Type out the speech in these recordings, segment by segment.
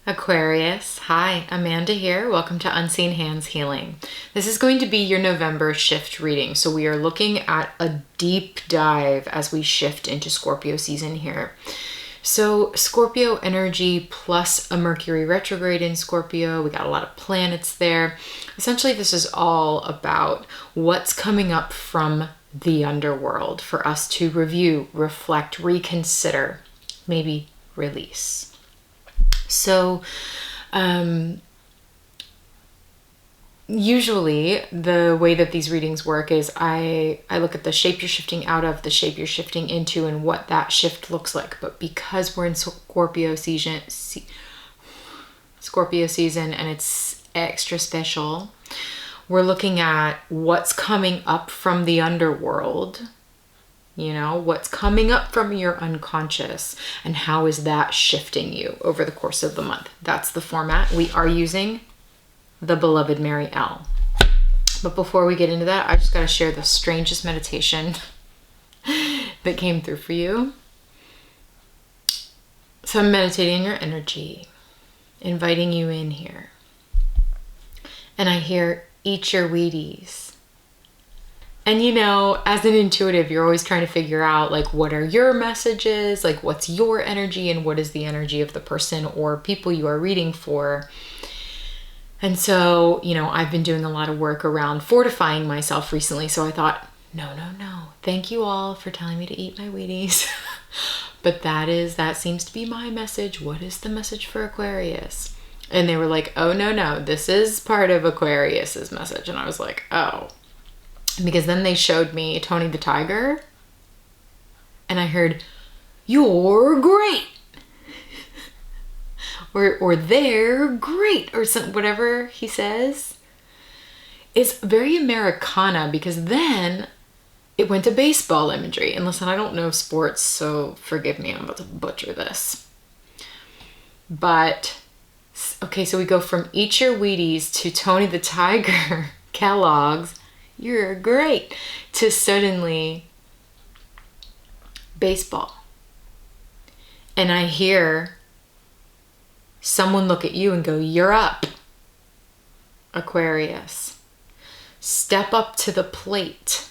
Aquarius, hi, Amanda here. Welcome to Unseen Hands Healing. This is going to be your November shift reading. So we are looking at a deep dive as we shift into Scorpio season here. So Scorpio energy plus a Mercury retrograde in Scorpio. We got a lot of planets there. Essentially, this is all about what's coming up from the underworld for us to review, reflect, reconsider, maybe release. So, usually the way that these readings work is I look at the shape you're shifting out of, the shape you're shifting into, and what that shift looks like. But because we're in Scorpio season and it's extra special, we're looking at what's coming up from the underworld. You know, what's coming up from your unconscious and how is that shifting you over the course of the month. That's the format. We are using the beloved Mary L. But before we get into that, I just got to share the strangest meditation that came through for you. So I'm meditating your energy, inviting you in here. And I hear, eat your Wheaties. And you know, as an intuitive, you're always trying to figure out like, what are your messages? Like, what's your energy and what is the energy of the person or people you are reading for? And so, you know, I've been doing a lot of work around fortifying myself recently. So I thought, no. Thank you all for telling me to eat my Wheaties. But that seems to be my message. What is the message for Aquarius? And they were like, oh, no, this is part of Aquarius's message. And I was like, oh. Because then they showed me Tony the Tiger and I heard, you're great. or they're great or something, whatever he says. It's very Americana because then it went to baseball imagery. And listen, I don't know sports, so forgive me, I'm about to butcher this. But, okay, so we go from Eat Your Wheaties to Tony the Tiger, Kellogg's, you're great, to suddenly baseball. And I hear someone look at you and go, you're up, Aquarius. Step up to the plate.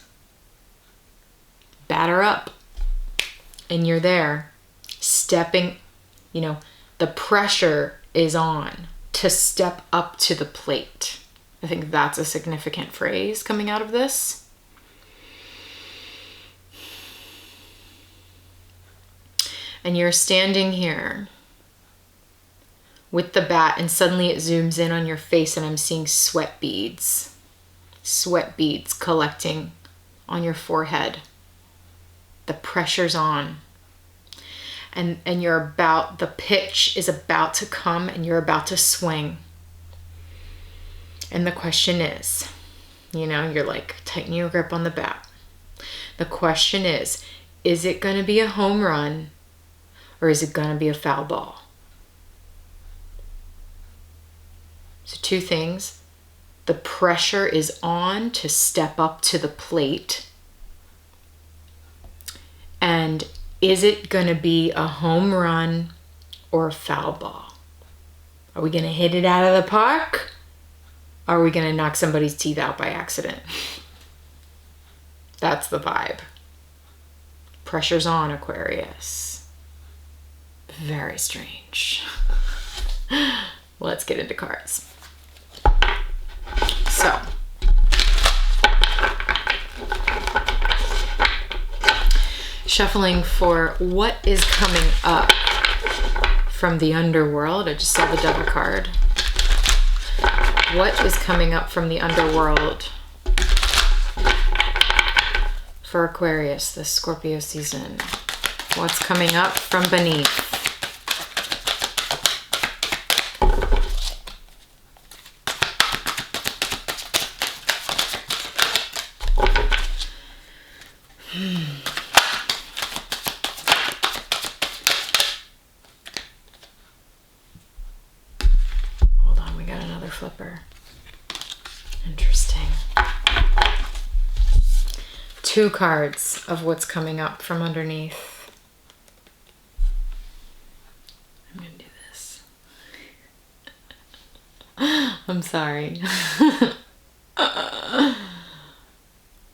Batter up. And you're there. Stepping, you know, the pressure is on to step up to the plate. I think that's a significant phrase coming out of this. And you're standing here with the bat and suddenly it zooms in on your face and I'm seeing sweat beads collecting on your forehead. The pressure's on. And the pitch is about to come and you're about to swing. And the question is, you know, you're like tightening your grip on the bat. The question is it going to be a home run or is it going to be a foul ball? So two things. The pressure is on to step up to the plate. And is it going to be a home run or a foul ball? Are we going to hit it out of the park? Are we going to knock somebody's teeth out by accident? That's the vibe. Pressure's on, Aquarius. Very strange. Let's get into cards. So, shuffling for what is coming up from the underworld. I just saw the devil card. What is coming up from the underworld for Aquarius this Scorpio season? What's coming up from beneath? Hold on, we got another flipper. Interesting. Two cards of what's coming up from underneath. I'm gonna do this. I'm sorry.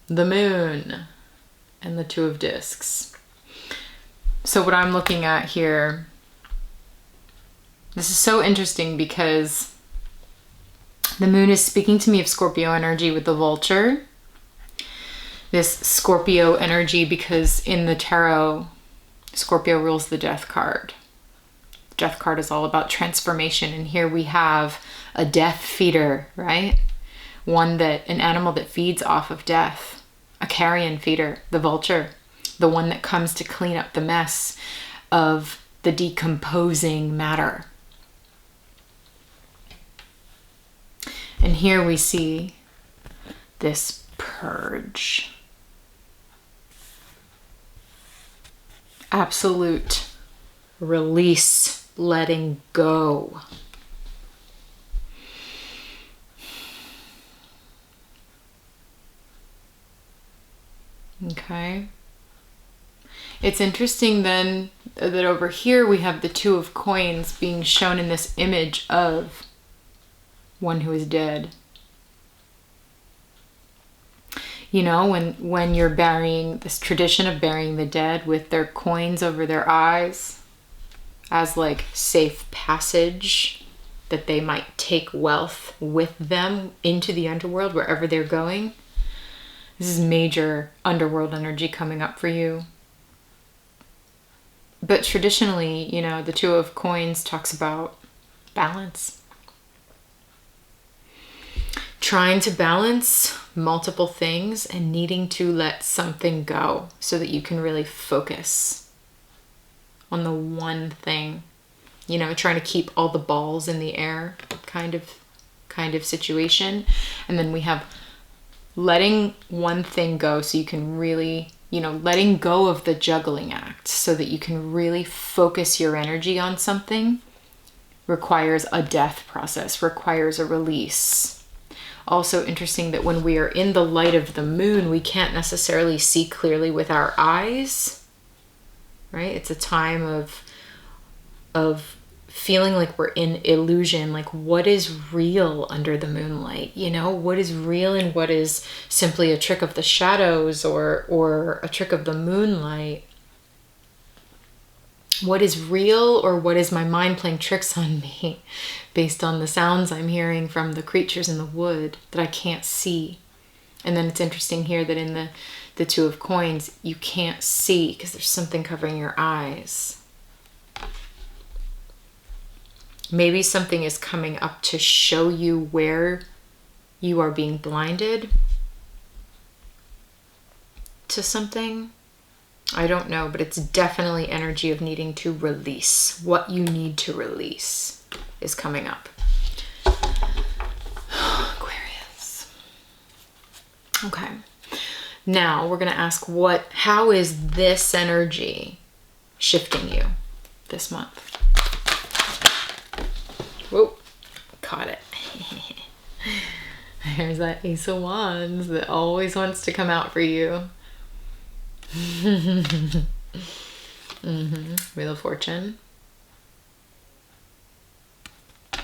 The moon and the two of discs. So what I'm looking at here, this is so interesting because the moon is speaking to me of Scorpio energy with the vulture. This Scorpio energy, because in the tarot, Scorpio rules the death card. The death card is all about transformation. And here we have a death feeder, right? An animal that feeds off of death. A carrion feeder, the vulture. The one that comes to clean up the mess of the decomposing matter. And here we see this purge. Absolute release, letting go. Okay. It's interesting then that over here we have the two of coins being shown in this image of one who is dead. You know, when you're burying, this tradition of burying the dead with their coins over their eyes as like safe passage, that they might take wealth with them into the underworld wherever they're going. This is major underworld energy coming up for you. But traditionally, you know, the two of coins talks about balance. Trying to balance multiple things and needing to let something go so that you can really focus on the one thing. You know, trying to keep all the balls in the air kind of situation. And then we have letting one thing go so you can really, you know, letting go of the juggling act so that you can really focus your energy on something requires a death process, requires a release. Also interesting that when we are in the light of the moon, we can't necessarily see clearly with our eyes, right? It's a time of feeling like we're in illusion, like what is real under the moonlight, you know, what is real and what is simply a trick of the shadows or a trick of the moonlight. What is real or what is my mind playing tricks on me based on the sounds I'm hearing from the creatures in the wood that I can't see. And then it's interesting here that in the two of coins, you can't see because there's something covering your eyes. Maybe something is coming up to show you where you are being blinded to something. I don't know, but it's definitely energy of needing to release. What you need to release is coming up. Aquarius. Okay. Now we're going to ask how is this energy shifting you this month? Whoa, caught it. There's that Ace of Wands that always wants to come out for you. Wheel of Fortune.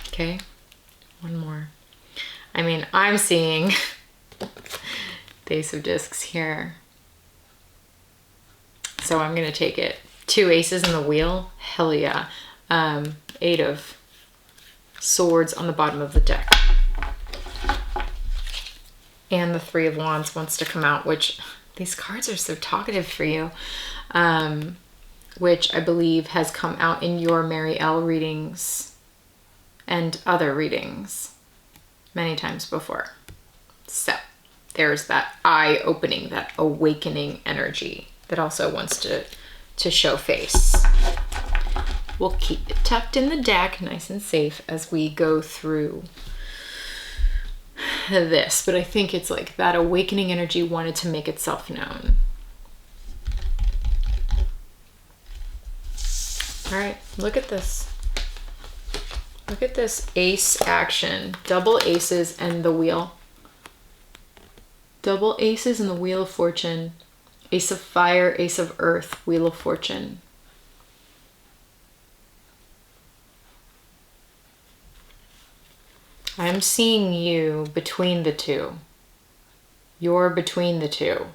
Okay, one more. I mean, I'm seeing the Ace of Discs here. So I'm going to take it. 2 aces in the wheel. Hell yeah. 8 of Swords on the bottom of the deck. And the 3 of Wands wants to come out, which these cards are so talkative for you, which I believe has come out in your Mary L readings and other readings many times before. So there's that eye-opening, that awakening energy that also wants to show face. We'll keep it tucked in the deck, nice and safe, as we go through this. But I think it's like that awakening energy wanted to make itself known. All right, look at this. Look at this ace action. Double aces and the wheel. Double aces and the Wheel of Fortune. Ace of Fire, Ace of Earth, Wheel of Fortune. I'm seeing you between the two. You're between the two.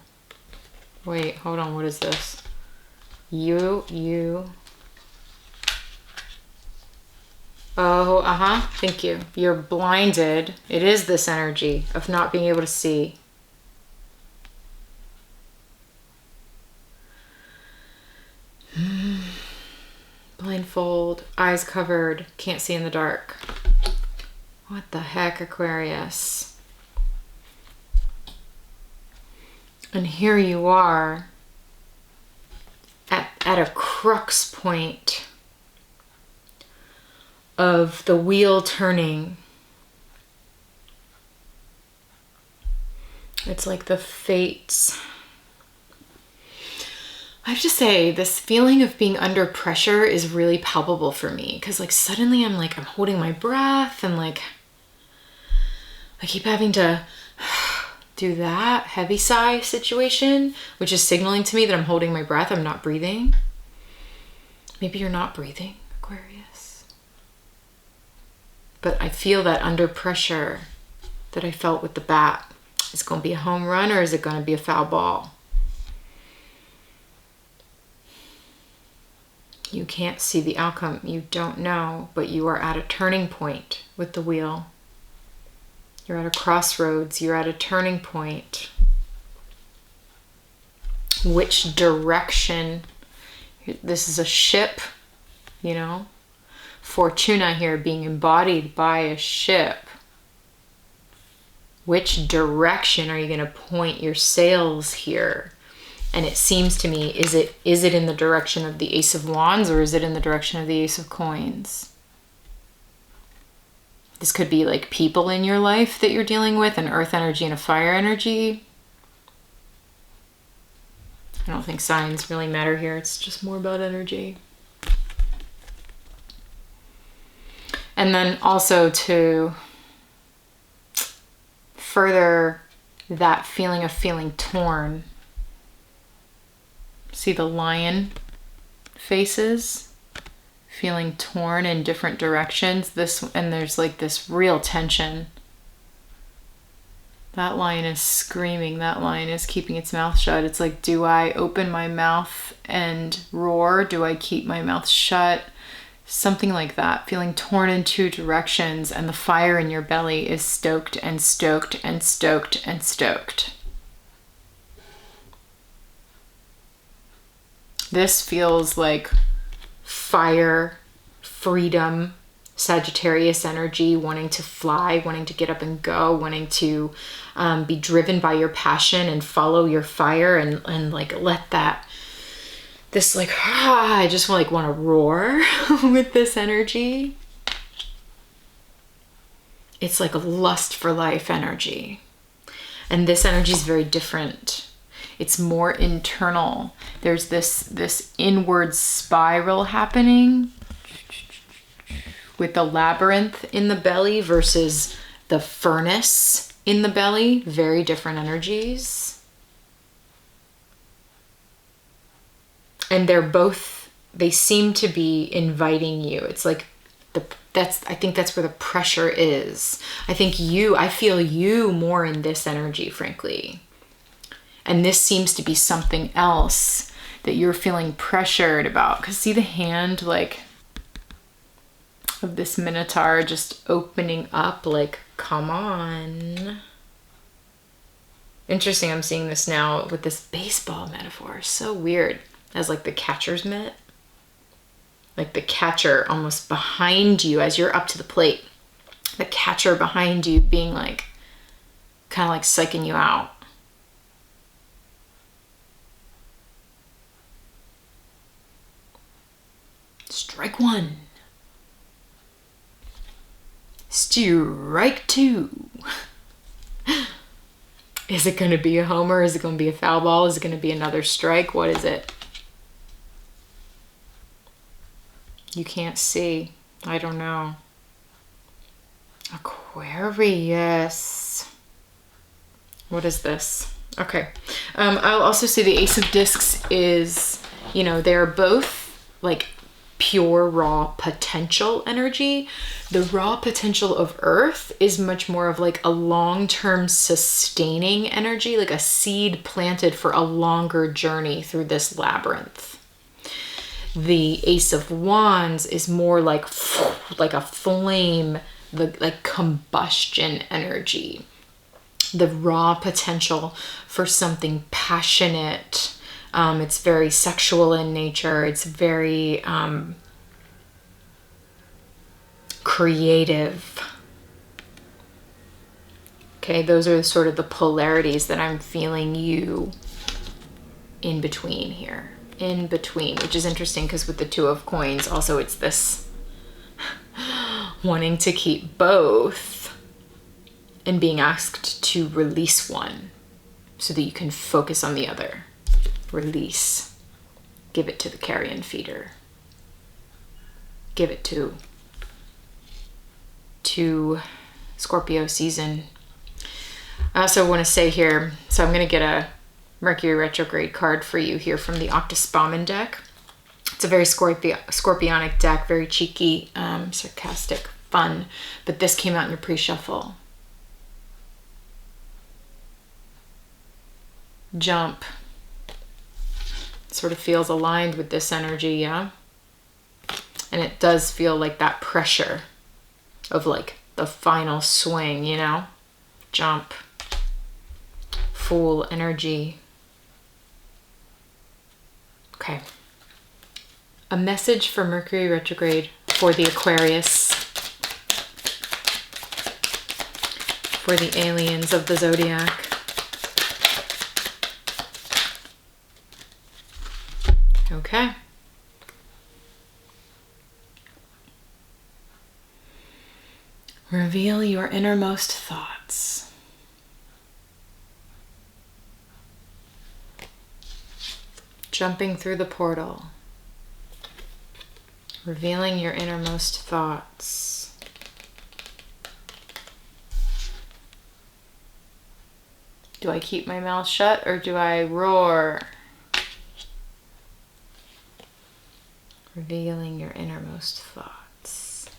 Wait, hold on, what is this? You. Oh, thank you. You're blinded. It is this energy of not being able to see. Blindfold, eyes covered, can't see in the dark. What the heck, Aquarius? And here you are at a crux point of the wheel turning. It's like the fates. I have to say, this feeling of being under pressure is really palpable for me, because like suddenly I'm holding my breath, and like I keep having to do that heavy sigh situation, which is signaling to me that I'm holding my breath. I'm not breathing. Maybe you're not breathing, Aquarius. But I feel that under pressure that I felt with the bat. Is it going to be a home run, or is it going to be a foul ball? You can't see the outcome. You don't know, but you are at a turning point with the wheel. You're at a crossroads. You're at a turning point. Which direction? This is a ship, you know? Fortuna here being embodied by a ship. Which direction are you going to point your sails here? And it seems to me, is it in the direction of the Ace of Wands, or is it in the direction of the Ace of Coins? This could be like people in your life that you're dealing with, an earth energy and a fire energy. I don't think signs really matter here. It's just more about energy. And then also to further that feeling of feeling torn. See the lion faces? Feeling torn in different directions. And there's like this real tension. That lion is screaming. That lion is keeping its mouth shut. It's like, do I open my mouth and roar? Do I keep my mouth shut? Something like that. Feeling torn in two directions, and the fire in your belly is stoked and stoked and stoked and stoked. This feels like fire, freedom, Sagittarius energy, wanting to fly, wanting to get up and go, wanting to be driven by your passion and follow your fire, and like let that, this like, I just want to roar with this energy. It's like a lust for life energy. And this energy is very different. It's more internal. There's this inward spiral happening with the labyrinth in the belly versus the furnace in the belly. Very different energies. And they seem to be inviting you. It's like I think that's where the pressure is. I feel you more in this energy, frankly. And this seems to be something else that you're feeling pressured about. Because see the hand, like, of this Minotaur just opening up, like, come on. Interesting, I'm seeing this now with this baseball metaphor. So weird. As like the catcher's mitt. Like the catcher almost behind you as you're up to the plate. The catcher behind you being like, kind of like psyching you out. Strike one. Strike two. Is it going to be a homer? Is it going to be a foul ball? Is it going to be another strike? What is it? You can't see. I don't know. Aquarius. What is this? Okay. I'll also say the Ace of Discs is, they're both like pure raw potential energy. The raw potential of Earth is much more of like a long-term sustaining energy, like a seed planted for a longer journey through this labyrinth. The Ace of Wands is more like a flame, like combustion energy. The raw potential for something passionate. It's very sexual in nature. It's very creative. Okay, those are sort of the polarities that I'm feeling you in between here. In between, which is interesting because with the Two of Coins, also it's this wanting to keep both and being asked to release one so that you can focus on the other. Release. Give it to the carrion feeder. Give it to Scorpio season. I also want to say here, so I'm going to get a Mercury retrograde card for you here from the Octospamen deck. It's a very Scorpionic deck, very cheeky, sarcastic, fun, but this came out in your pre-shuffle. Jump. Sort of feels aligned with this energy, yeah? And it does feel like that pressure of like the final swing, you know? Jump. Fool energy. Okay. A message for Mercury retrograde for the Aquarius. For the aliens of the zodiac. Okay. Reveal your innermost thoughts. Jumping through the portal. Revealing your innermost thoughts. Do I keep my mouth shut or do I roar? Revealing your innermost thoughts.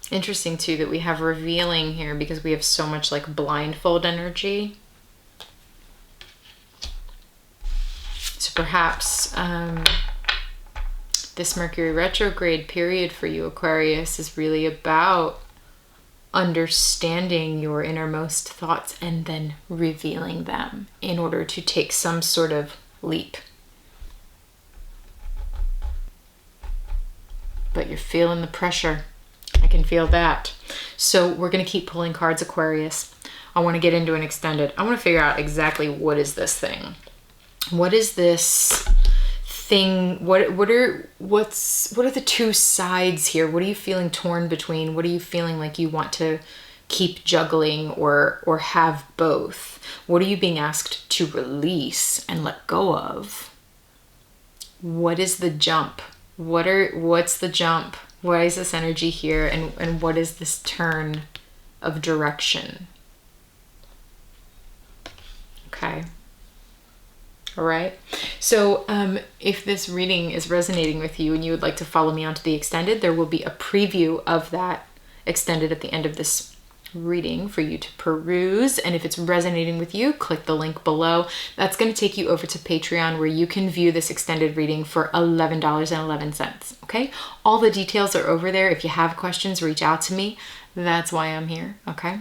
Interesting too that we have revealing here because we have so much like blindfold energy. So perhaps this Mercury retrograde period for you, Aquarius, is really about understanding your innermost thoughts and then revealing them in order to take some sort of leap. But you're feeling the pressure. I can feel that. So we're going to keep pulling cards, Aquarius. I want to get into an extended. I want to figure out exactly what is this thing. What is this thing? What are the two sides here? What are you feeling torn between? What are you feeling like you want to keep juggling or have both? What are you being asked to release and let go of? What is the jump? What's the jump? Why is this energy here? And what is this turn of direction? Okay. All right. So if this reading is resonating with you and you would like to follow me onto the extended, there will be a preview of that extended at the end of this reading for you to peruse. And if it's resonating with you, click the link below. That's going to take you over to Patreon where you can view this extended reading for $11.11. Okay. All the details are over there. If you have questions, reach out to me. That's why I'm here. Okay.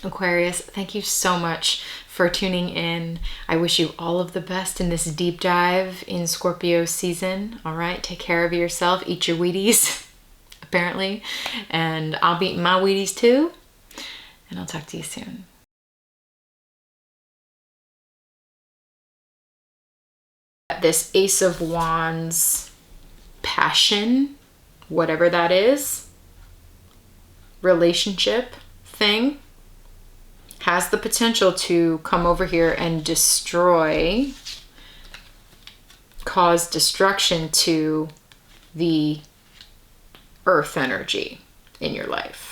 Aquarius, thank you so much for tuning in. I wish you all of the best in this deep dive in Scorpio season. All right. Take care of yourself. Eat your Wheaties, apparently. And I'll be eating my Wheaties too. And I'll talk to you soon. This Ace of Wands passion, whatever that is, relationship thing, has the potential to come over here and destroy, cause destruction to the earth energy in your life.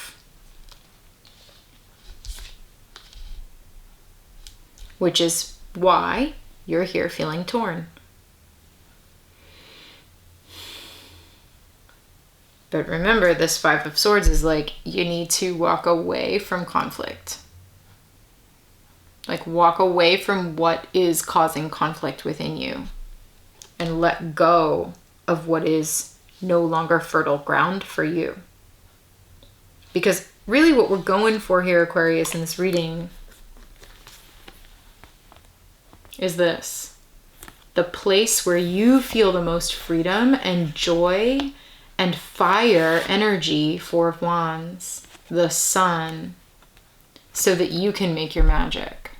Which is why you're here feeling torn. But remember, this Five of Swords is like, you need to walk away from conflict. Like, walk away from what is causing conflict within you and let go of what is no longer fertile ground for you. Because really what we're going for here, Aquarius, in this reading is this. The place where you feel the most freedom and joy and fire energy, Four of Wands, the Sun, so that you can make your magic.